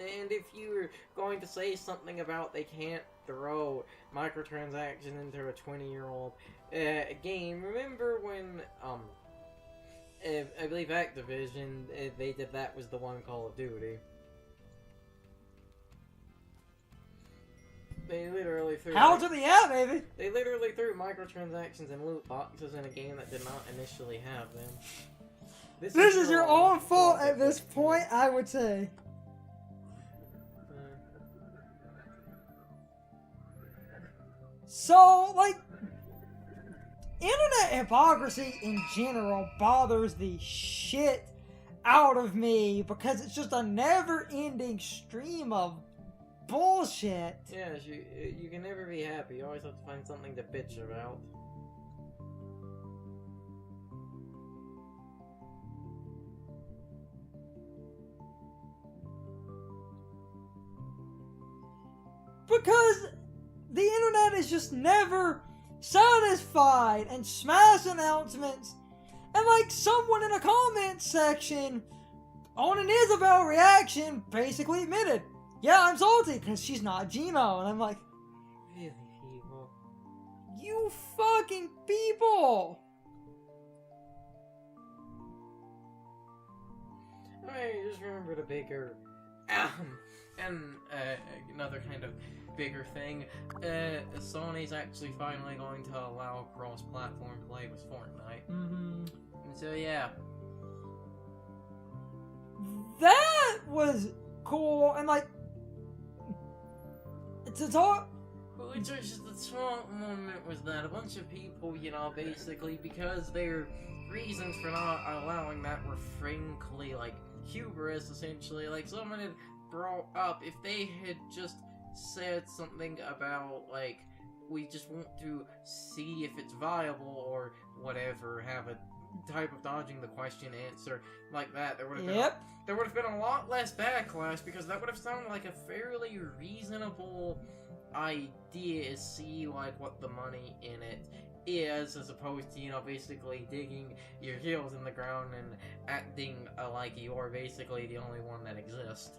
And if you're going to say something about they can't throw microtransactions into a 20-year-old game, remember when, I believe Activision, they did that was the one Call of Duty. They literally threw... Hell to the yeah, baby! They literally threw microtransactions and loot boxes in a game that did not initially have them. This is your own fault at this point, I would say. So, like, internet hypocrisy in general bothers the shit out of me because it's just a never-ending stream of bullshit. Yes, you can never be happy. You always have to find something to bitch about. Because the internet is just never satisfied, and smash announcements, and like someone in a comment section on an Isabel reaction basically admitted, yeah, I'm salty because she's not Gino, and I'm like, Really, people? you fucking people! I just remember the bigger, and another kind of bigger thing. Sony's actually finally going to allow cross-platform play with Fortnite. Mm-hmm. So yeah. That was cool, and like, to talk... Well, it's just the small moment was that a bunch of people, you know, basically, because their reasons for not allowing that were frankly, like, hubris, essentially. Like, someone had brought up, if they had just said something about, like, we just want to see if it's viable or whatever, have a type of dodging the question answer like that, there would have been there would have been a lot less backlash, because that would have sounded like a fairly reasonable idea to see like what the money in it is, as opposed to, you know, basically digging your heels in the ground and acting like you're basically the only one that exists.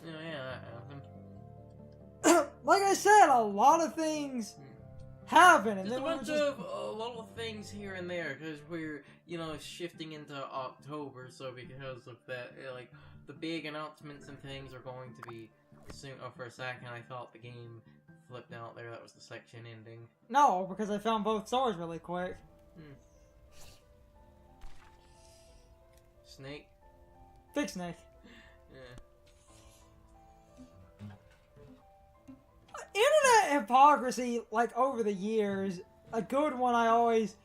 Oh, yeah, that happened. Like I said, a lot of things happen, and Just then a bunch of little things here and there, because we're, you know, shifting into October, so because of that, like, the big announcements and things are going to be soon. Oh, for a second, I thought the game flipped out there. That was the section ending. No, because I found both stores really quick. Snake? Big Snake. Yeah. Internet hypocrisy, like, over the years, a good one I always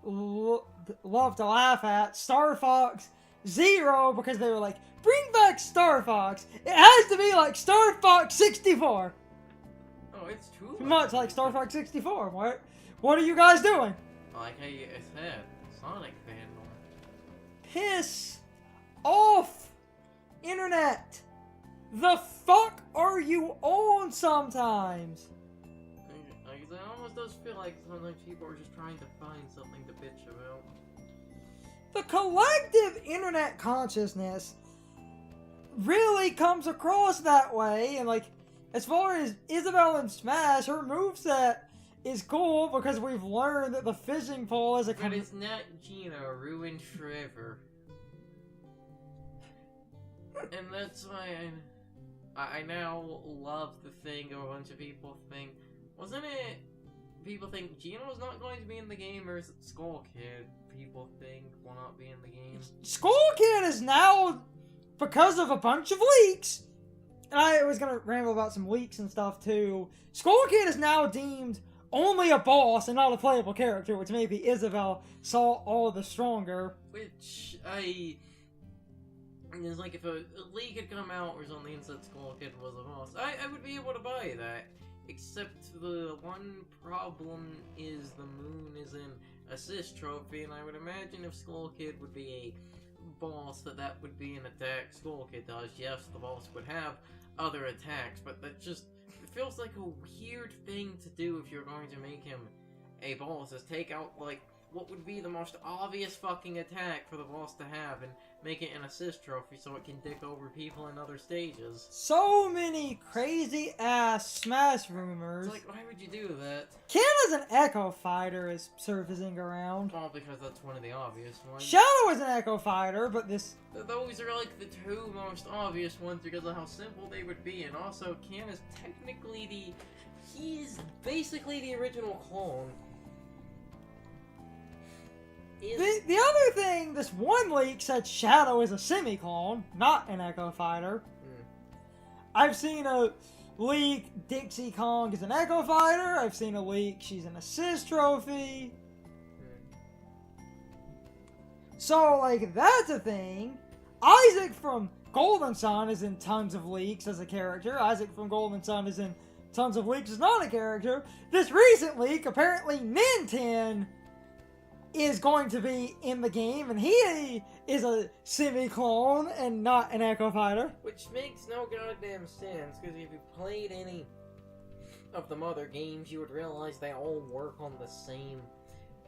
love to laugh at, Star Fox Zero, because they were like, bring back Star Fox. It has to be like Star Fox 64. Oh, it's too much like Star Fox 64. What are you guys doing? Like I said, Sonic fandom. Piss off, Internet. The fuck are you on sometimes? It almost does feel like sometimes people are just trying to find something to bitch about. The collective internet consciousness really comes across that way, and like, as far as Isabel and Smash, her moveset is cool because we've learned that the fishing pole is a... But it's not Gino, ruined forever. And that's why I now love the thing of a bunch of people think, wasn't it, people think Gino's not going to be in the game, or is it Skull Kid people think will not be in the game? Skull Kid is now, because of a bunch of leaks, and I was gonna ramble about some leaks and stuff too, Skull Kid is now deemed only a boss and not a playable character, which maybe Isabel saw all the stronger. Which, it's like if a leak had come out or something and said Skull Kid was a boss, I would be able to buy that. Except the one problem is the moon is an assist trophy, and I would imagine if Skull Kid would be a boss, that would be an attack Skull Kid does. Yes, the boss would have other attacks, but that just, it feels like a weird thing to do if you're going to make him a boss, is take out, like, what would be the most obvious fucking attack for the boss to have and make it an assist trophy so it can dick over people in other stages. So many crazy ass Smash rumors. It's like, why would you do that? Ken as an Echo Fighter is surfacing around. Well, because that's one of the obvious ones. Shadow is an Echo Fighter, but this... Those are like the two most obvious ones because of how simple they would be, and also Ken is technically he's basically the original clone. The other thing, this one leak said Shadow is a semi-clone, not an Echo Fighter. I've seen a leak Dixie Kong is an Echo Fighter. I've seen a leak she's an assist trophy. So, like, that's a thing. Isaac from Golden Sun is in tons of leaks as a character. Isaac from Golden Sun is in tons of leaks as not a character. This recent leak, apparently Ninten is going to be in the game, and he is a semi-clone and not an Echo Fighter. Which makes no goddamn sense, because if you played any of the other games, you would realize they all work on the same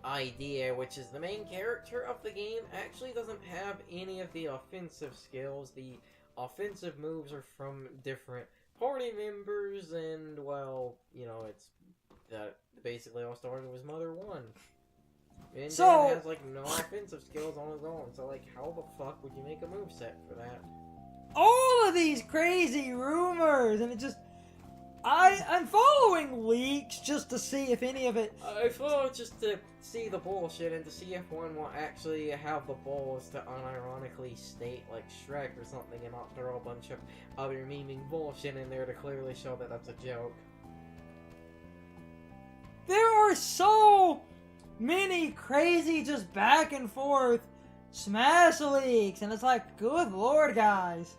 idea, which is the main character of the game actually doesn't have any of the offensive skills. The offensive moves are from different party members, and, well, you know, it's basically all started with Mother 1. And So, has, like, no offensive skills on his own, so, like, how the fuck would you make a moveset for that? all of these crazy rumors, and it just... I'm following leaks just to see if any of it... I follow just to see the bullshit and to see if one will actually have the balls to unironically state, like, Shrek or something and not throw a bunch of other memeing bullshit in there to clearly show that that's a joke. There are so many crazy just back and forth Smash leaks, and it's like, good lord, guys.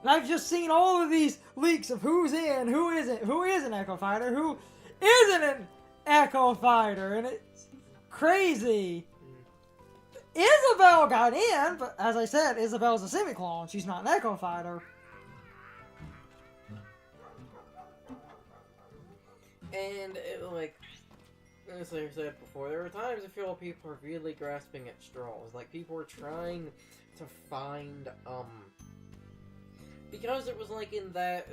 And I've just seen all of these leaks of who's in, who isn't, who is an Echo Fighter, who isn't an Echo Fighter, and it's crazy. Isabelle got in, but as I said, Isabelle's a semi-clone. She's not an Echo Fighter. And, like, as I said before, there were times I feel people are really grasping at straws. Like, people were trying to find, because it was, like, in that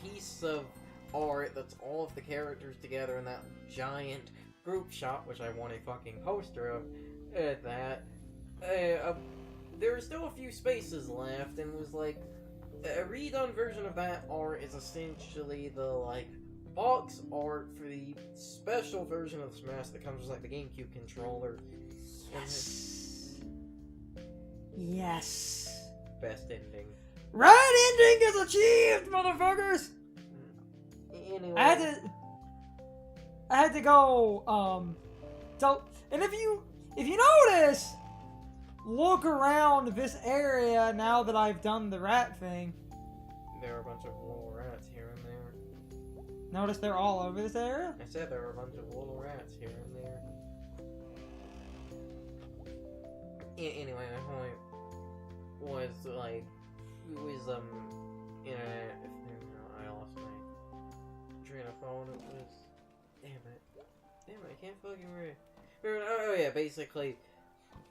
piece of art that's all of the characters together in that giant group shot, which I want a fucking poster of, there were still a few spaces left, and was, like, a redone version of that art is essentially the, like, box art for the special version of Smash that comes with, like, the GameCube controller. Yes. Yes. Best ending. Right ending is achieved, motherfuckers! Anyway. I had to go, so, and if you notice, look around this area now that I've done the rat thing. There are a bunch of little rats here and there. Notice they're all over this area? I said there were a bunch of little rats here and there. Anyway, my point was, like, it was, I lost my train of thought. It was, damn it, I can't fucking remember. Oh yeah, basically,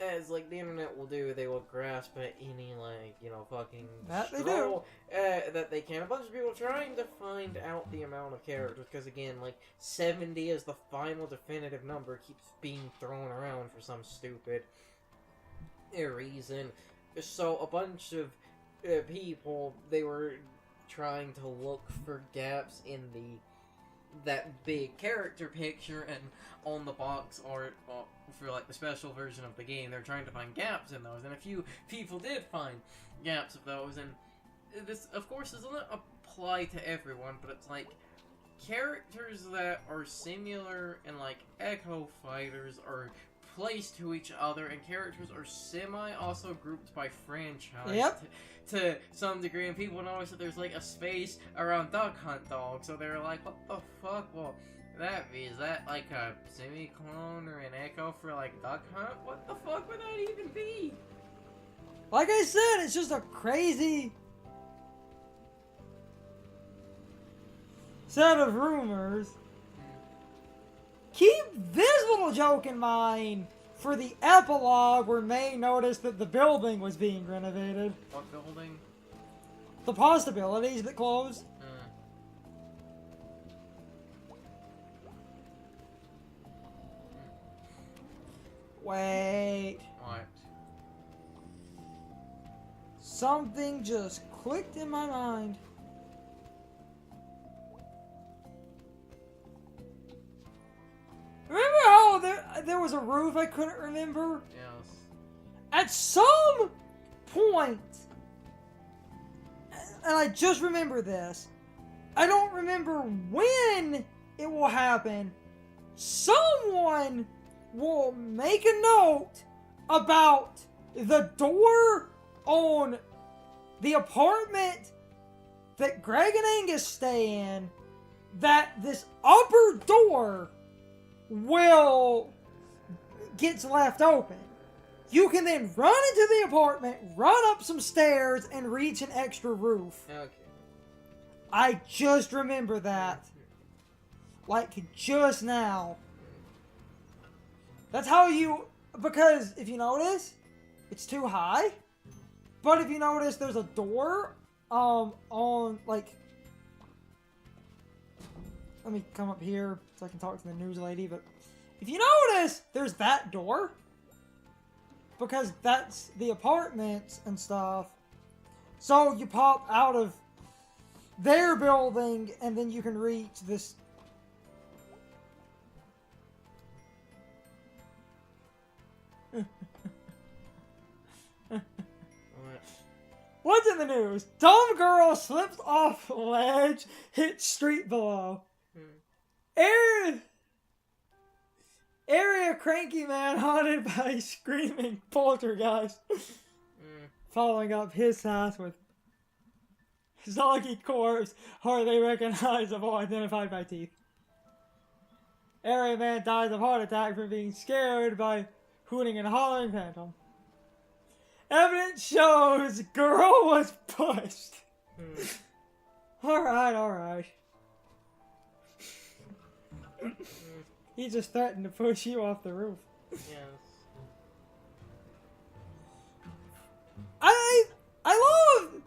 as, like, the internet will do, they will grasp at any, like, you know, fucking That they straw, that they can. A bunch of people trying to find out the amount of characters, because, again, like, 70 is the final definitive number, keeps being thrown around for some stupid reason. So, a bunch of people, they were trying to look for gaps in that big character picture, and on the box art for, like, the special version of the game, they're trying to find gaps in those, and a few people did find gaps of those, and this, of course, doesn't apply to everyone, but it's like, characters that are similar and, like, Echo Fighters are placed to each other, and characters are also grouped by franchise. Yep. To some degree, and people notice that there's, like, a space around Duck Hunt Dog, so they're like, what the fuck? Well, is that like a semi-clone or an echo for, like, Duck Hunt? What the fuck would that even be? Like I said, it's just a crazy set of rumors. keep this little joke in mind for the epilogue where May noticed that the building was being renovated. What building? The possibilities that closed. Wait. What? Something just clicked in my mind. Remember how there was a roof I couldn't remember? Yes. At some point, and I just remember this, I don't remember when it will happen, someone will make a note about the door on the apartment that Greg and Angus stay in, that this upper door gets left open. You can then run into the apartment, run up some stairs, and reach an extra roof. Okay. I just remember that. Like, just now. That's how you... Because, if you notice, it's too high. But if you notice, there's a door, on, like... Let me come up here so I can talk to the news lady, but... If you notice, there's that door. Because that's the apartments and stuff. So you pop out of their building, and then you can reach this... What's in the news? Dumb girl slips off ledge, hits street below. Area cranky man haunted by screaming poltergeist. Following up his house with soggy corpse, hardly recognizable, identified by teeth. Area man dies of heart attack from being scared by hooting and hollering phantom. Evidence shows girl was pushed. Alright. He just threatened to push you off the roof. Yes. I love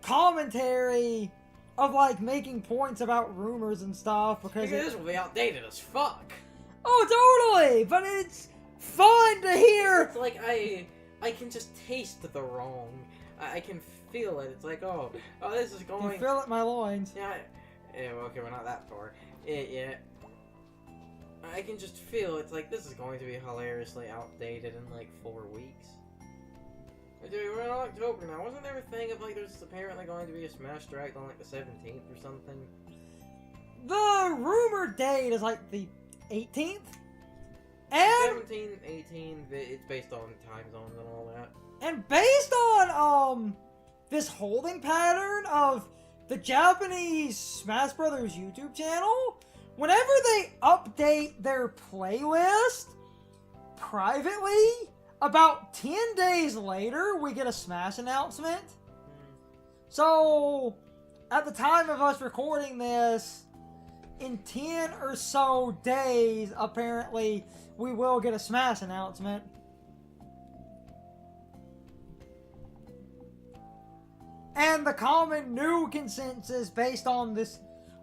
commentary of, like, making points about rumors and stuff because this will be outdated as fuck. Oh, totally! But it's fun to hear! It's like I can just taste the wrong. I can feel it. It's like, oh, this is going... You feel it in my loins. Yeah, okay, we're not that far. Yeah. I can just feel it's like, this is going to be hilariously outdated in like 4 weeks. Dude, we're in October now. Wasn't there a thing of like, there's apparently going to be a Smash Direct on like the 17th or something? The rumored date is like the 18th? And 17, 18, it's based on time zones and all that. And based on, this holding pattern of the Japanese Smash Brothers YouTube channel, whenever they update their playlist privately, about 10 days later, we get a Smash announcement. So, at the time of us recording this, in 10 or so days, apparently, we will get a Smash announcement. And the common new consensus based on this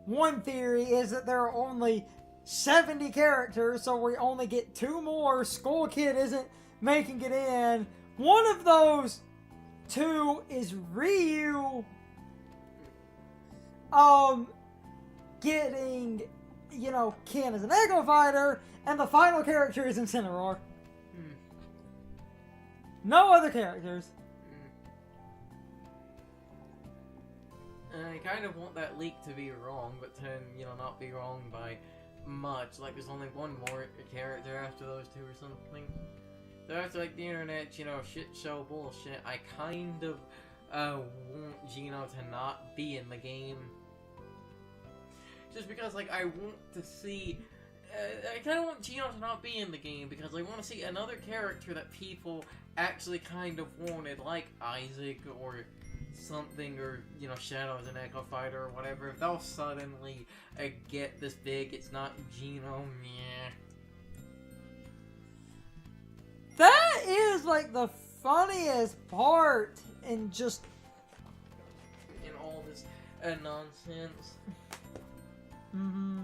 one theory is that there are only 70 characters, so we only get 2 more. Skull Kid isn't making it in. One of those 2 is Ryu, getting, Ken as an Echo Fighter, and the final character is Incineroar. No other characters. I kind of want that leak to be wrong, but then, not be wrong by much. Like, there's only one more character after those 2 or something. So after, like, the internet, shit show bullshit, I kind of, want Gino to not be in the game. Just because, like, I want to see... I kind of want Gino to not be in the game, because I want to see another character that people actually kind of wanted, like Isaac, or something, or, Shadow as an Echo Fighter, or whatever. If they'll suddenly get this big, it's not Gino, meh. is like the funniest part in just in all this nonsense. mm-hmm.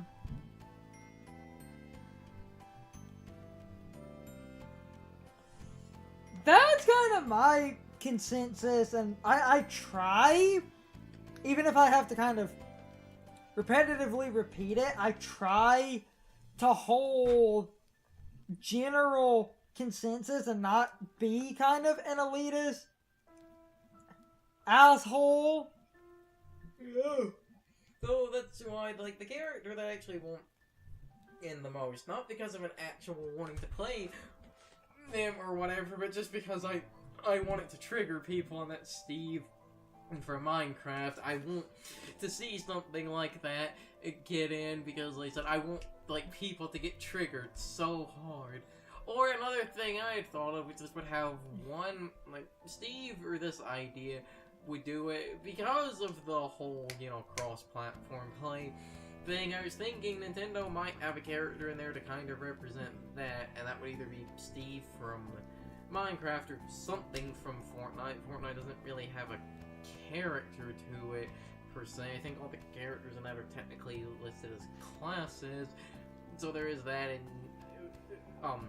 That's kind of my consensus, and I try, even if I have to kind of repetitively repeat it, I try to hold general consensus and not be kind of an elitist asshole. Yeah. So that's why, like, the character that I actually want in the most, not because of an actual wanting to play them or whatever, but just because I want it to trigger people, and that's Steve. And for Minecraft, I want to see something like that get in, because, like I said, I want, like, people to get triggered so hard. Or another thing I had thought of, which is would have one, like, Steve or this idea would do it because of the whole, you know, cross-platform play thing. I was thinking Nintendo might have a character in there to kind of represent that, and that would either be Steve from Minecraft or something from Fortnite. Fortnite doesn't really have a character to it, per se. I think all the characters in that are technically listed as classes, so there is that, and,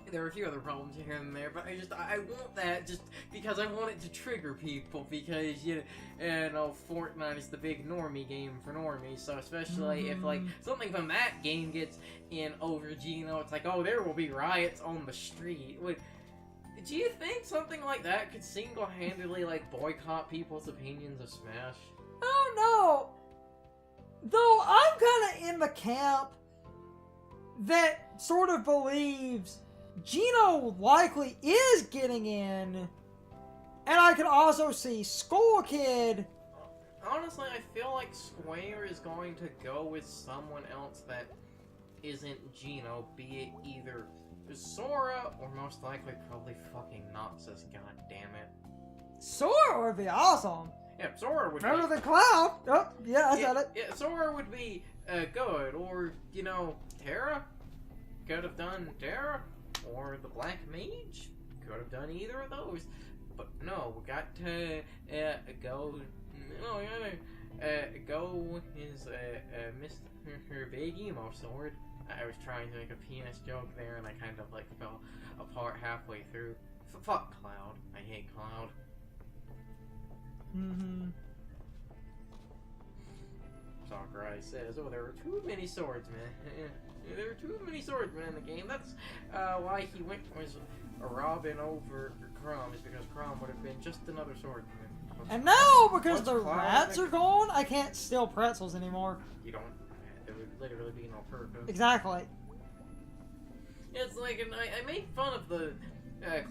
there are a few other problems here and there, but I want that just because I want it to trigger people, because, you know, Fortnite is the big normie game for normies, so especially if, like, something from that game gets in over Geno, it's like, oh, there will be riots on the street. Do you think something like that could single-handedly, like, boycott people's opinions of Smash? I don't know. Though I'm kind of in the camp that sort of believes Geno likely is getting in, and I can also see Skull Kid. Honestly, I feel like Square is going to go with someone else that isn't Geno, be it either Sora or most likely probably fucking Noxus, goddammit. Sora would be awesome. Yeah, Sora would Better be... than Cloud. Oh, yeah, I said it. Yeah, Sora would be good, or, you know, Terra? Could have done Terra. Or the Black Mage? Could have done either of those. But no, we got to go... No, go his Mr. Big Emo Sword. I was trying to make a penis joke there, and I kind of, like, fell apart halfway through. Fuck Cloud. I hate Cloud. Mm-hmm. Sakurai says, oh, there were too many swordsmen. There were too many swordsmen in the game. That's why he went was Robin over Crom, is because Crom would have been just another swordsman. And now, because the rats are gone, I can't steal pretzels anymore. You don't. There would literally be no purpose. Exactly. It's like, and I make fun of the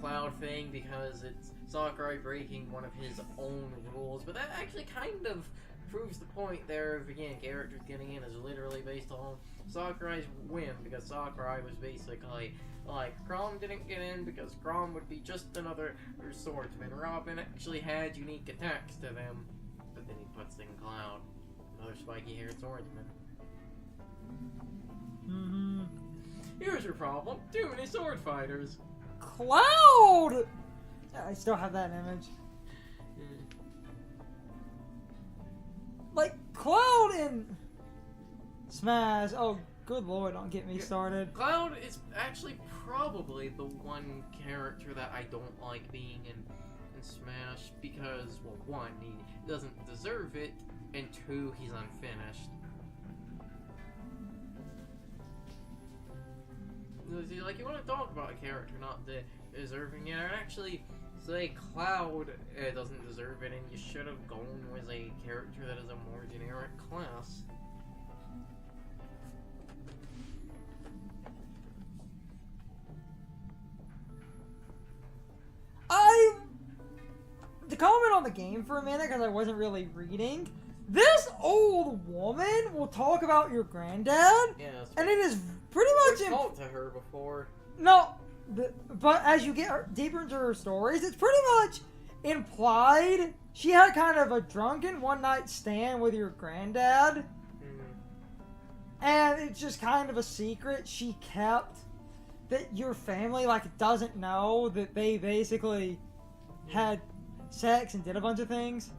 Cloud thing because it's Sakurai breaking one of his own rules, but that actually kind of proves the point there of, again, characters getting in is literally based on Sakurai's whim, because Sakurai was basically like, Crom didn't get in because Crom would be just another swordsman. Robin actually had unique attacks to them, but then he puts in Cloud, another spiky-haired swordsman. Mm-hmm. Here's your problem: too many sword fighters. Cloud! I still have that image. Like, Cloud in Smash. Oh, good lord, don't get me started. Cloud is actually probably the one character that I don't like being in Smash because, well, one, he doesn't deserve it, and two, he's unfinished. Like, you want to talk about a character not deserving it, and actually say Cloud doesn't deserve it, and you should have gone with a character that is a more generic class. To comment on the game for a minute, because I wasn't really reading, this old woman will talk about your granddad, Yes, and it is pretty much... I've talked to her before. No, but as you get deeper into her stories, it's pretty much implied she had kind of a drunken one-night stand with your granddad, and it's just kind of a secret she kept that your family like doesn't know that they basically had sex and did a bunch of things.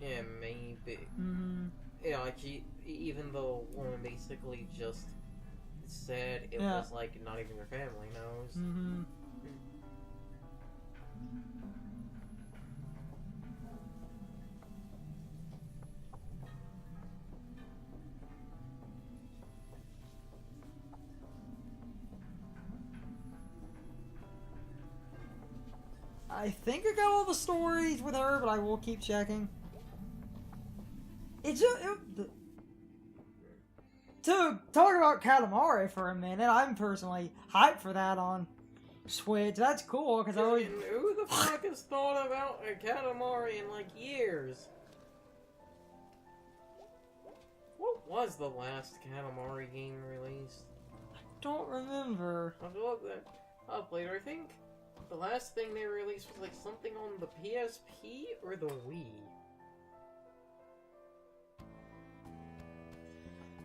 Yeah, maybe. Mm-hmm. Yeah, like even though woman basically just said it was like not even your family knows. Mm-hmm. I think I got all the stories with her, but I will keep checking. It's just, to talk about Katamari for a minute, I'm personally hyped for that on Switch. That's cool because I always... Who the fuck has thought about a Katamari in like years? What was the last Katamari game released? don't remember. I'll have to look that up later. I think the last thing they released was like something on the PSP or the Wii.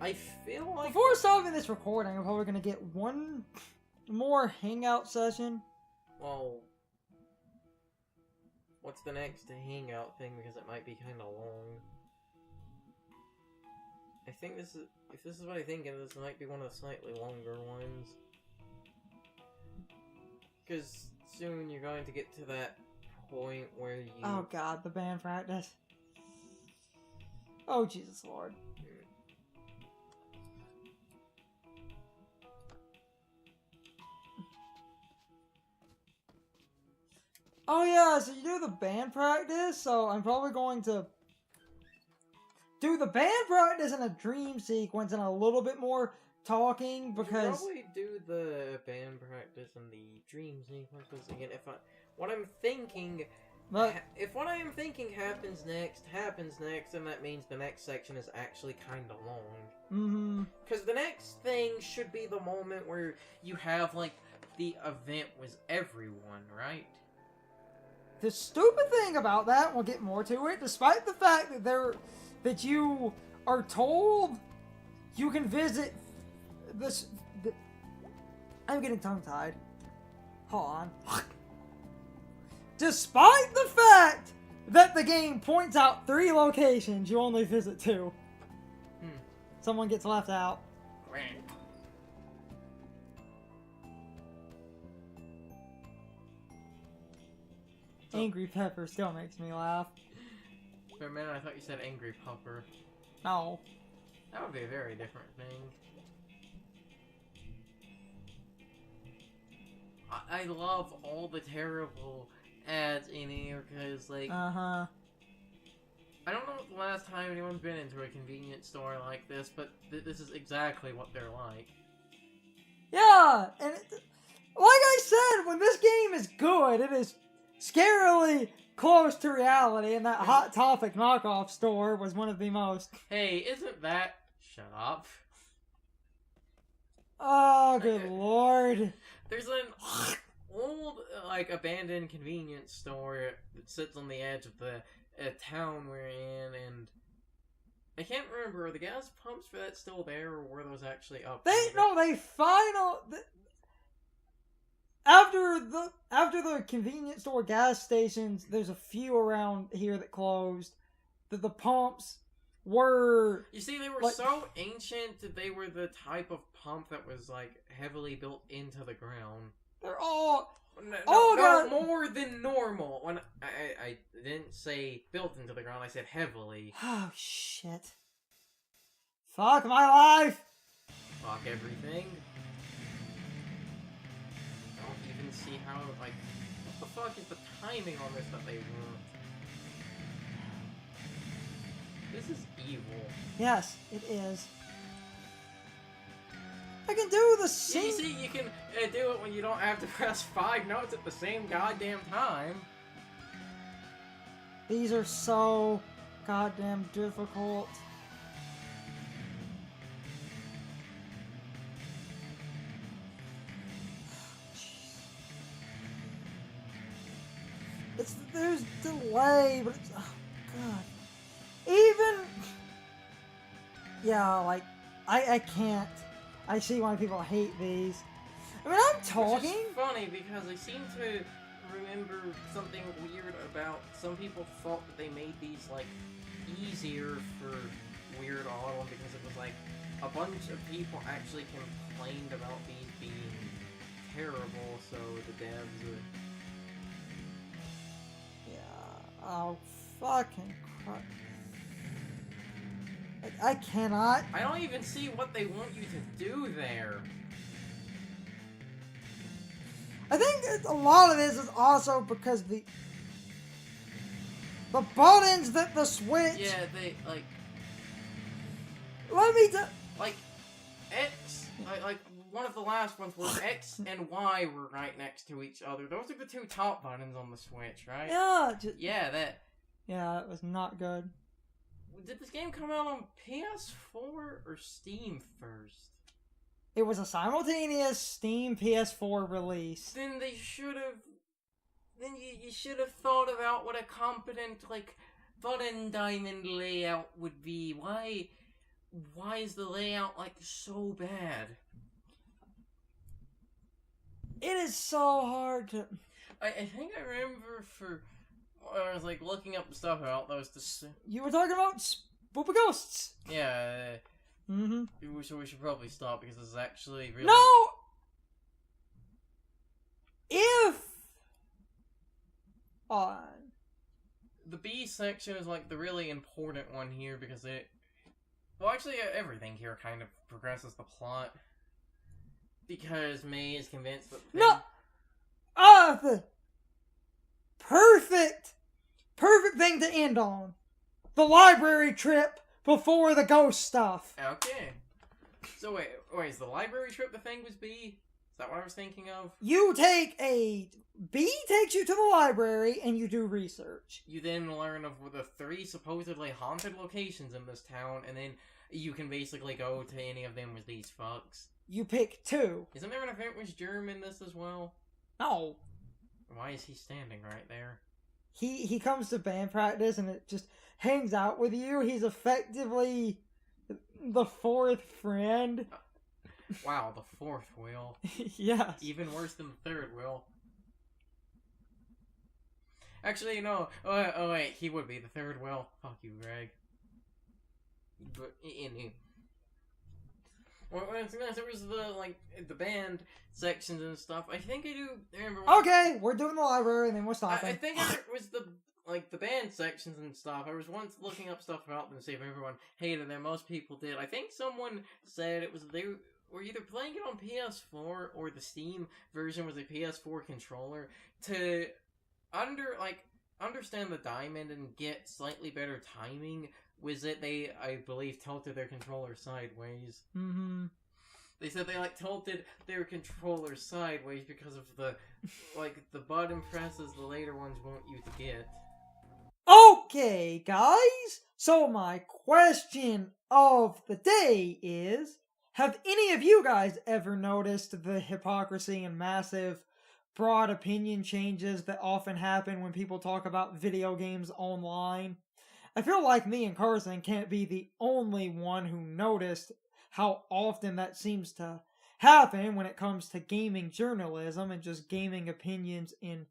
I feel like... Before stopping this recording, I'm probably going to get one more hangout session. Well, what's the next hangout thing? Because it might be kind of long. I think this is... If this is what I think, this might be one of the slightly longer ones. Because soon you're going to get to that point where you... Oh god, the band practice. Oh Jesus Lord. Oh yeah, so you do the band practice, so I'm probably going to do the band practice in a dream sequence and a little bit more talking because... You probably do the band practice and the dream sequence, because again, if what I'm thinking... But, if what I am thinking happens next, then that means the next section is actually kind of long. mm-hmm. Because the next thing should be the moment where you have, like, the event was everyone, right? The stupid thing about that, we'll get more to it, despite the fact that you are told you can visit this... I'm getting tongue-tied. Hold on. Despite the fact that the game points out 3 locations, you only visit 2. Someone gets left out. Angry Pepper still makes me laugh. For a minute, I thought you said Angry Pupper. No. That would be a very different thing. I love all the terrible ads in here, because, like... Uh-huh. I don't know the last time anyone's been into a convenience store like this, but this is exactly what they're like. Yeah! And like I said, when this game is good, it is scarily close to reality, and that Hot Topic knockoff store was one of the most... Hey, isn't that... Shut up. Oh, good lord. There's an old, like, abandoned convenience store that sits on the edge of the town we're in, and I can't remember, are the gas pumps for that still there, or were those actually up? They after the convenience store gas stations, there's a few around here that closed. The pumps were... You see, they were like, so ancient that they were the type of pump that was, like, heavily built into the ground. They're all... No, more than normal. When I didn't say built into the ground, I said heavily. Oh, shit. Fuck my life! Fuck everything. I don't even see how, like, what the fuck is the timing on this that they want? This is evil. Yes, it is. I can do the You same... see, you can do it when you don't have to press 5 notes at the same goddamn time. These are so goddamn difficult. There's delay, but it's, oh god. Even, yeah, like, I can't. I see why people hate these. I mean, I'm talking. Which is funny because I seem to remember something weird about some people thought that they made these like easier for Weird Autumn because it was like a bunch of people actually complained about these being terrible, so the devs are... Yeah, oh fucking Christ. Like, I cannot. I don't even see what they want you to do there. I think a lot of this is also because the buttons that the Switch. Yeah, they like. Let me tell. Like, X. Like one of the last ones where X and Y were right next to each other. Those are the two top buttons on the Switch, right? Yeah. Yeah, that. Yeah, it was not good. Did this game come out on PS4 or Steam first? It was a simultaneous Steam PS4 release. Then they should have. Then you should have thought about what a competent like button diamond layout would be. Why is the layout like so bad? It is so hard to. I think I remember I was like looking up stuff about those. You were talking about Spoopa Ghosts. Yeah. Mm-hmm. We should probably stop because this is actually really... No! If... The B section is like the really important one here because it... Well, actually, everything here kind of progresses the plot. Because May is convinced that... No! The perfect thing to end on. The library trip before the ghost stuff. Okay. So wait, is the library trip the thing with B? Is that what I was thinking of? B takes you to the library and you do research. You then learn of the 3 supposedly haunted locations in this town, and then you can basically go to any of them with these fucks. You pick 2. Isn't there an event with Germ in this as well? No. Why is he standing right there? He comes to band practice and it just hangs out with you. He's effectively the 4th friend. Wow, the 4th Will. Yes. Even worse than the 3rd Will. Actually, no. Oh wait, he would be the 3rd Will. Fuck you, Greg. But there was the band sections and stuff. I think I do remember. Okay, we're doing the library and then we're stopping. I think it was the band sections and stuff. I was once looking up stuff about them to see if everyone hated them. Most people did. I think someone said they were either playing it on PS4 or the Steam version was a PS4 controller to understand the diamond and get slightly better timing. Was it they, I believe, tilted their controller sideways. Mm-hmm. They said they, tilted their controller sideways because of the button presses the later ones want you to get. Okay, guys. So my question of the day is, have any of you guys ever noticed the hypocrisy and massive broad opinion changes that often happen when people talk about video games online? I feel like me and Carson can't be the only one who noticed how often that seems to happen when it comes to gaming journalism and just gaming opinions in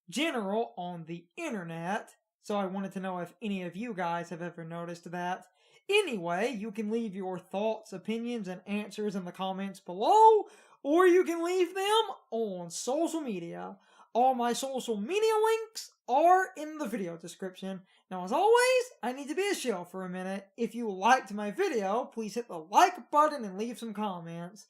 general on the internet. So I wanted to know if any of you guys have ever noticed that. Anyway, you can leave your thoughts, opinions, and answers in the comments below, or you can leave them on social media. All my social media links are in the video description. Now, as always, I need to be a shill for a minute. If you liked my video, please hit the like button and leave some comments.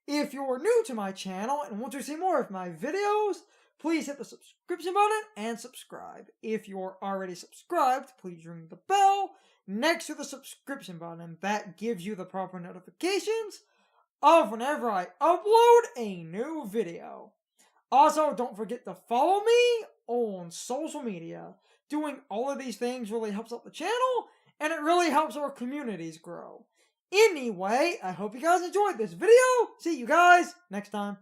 If you're new to my channel and want to see more of my videos, please hit the subscription button and subscribe. If you're already subscribed, please ring the bell next to the subscription button. That gives you the proper notifications of whenever I upload a new video. Also, don't forget to follow me on social media. Doing all of these things really helps out the channel, and it really helps our communities grow. Anyway, I hope you guys enjoyed this video. See you guys next time.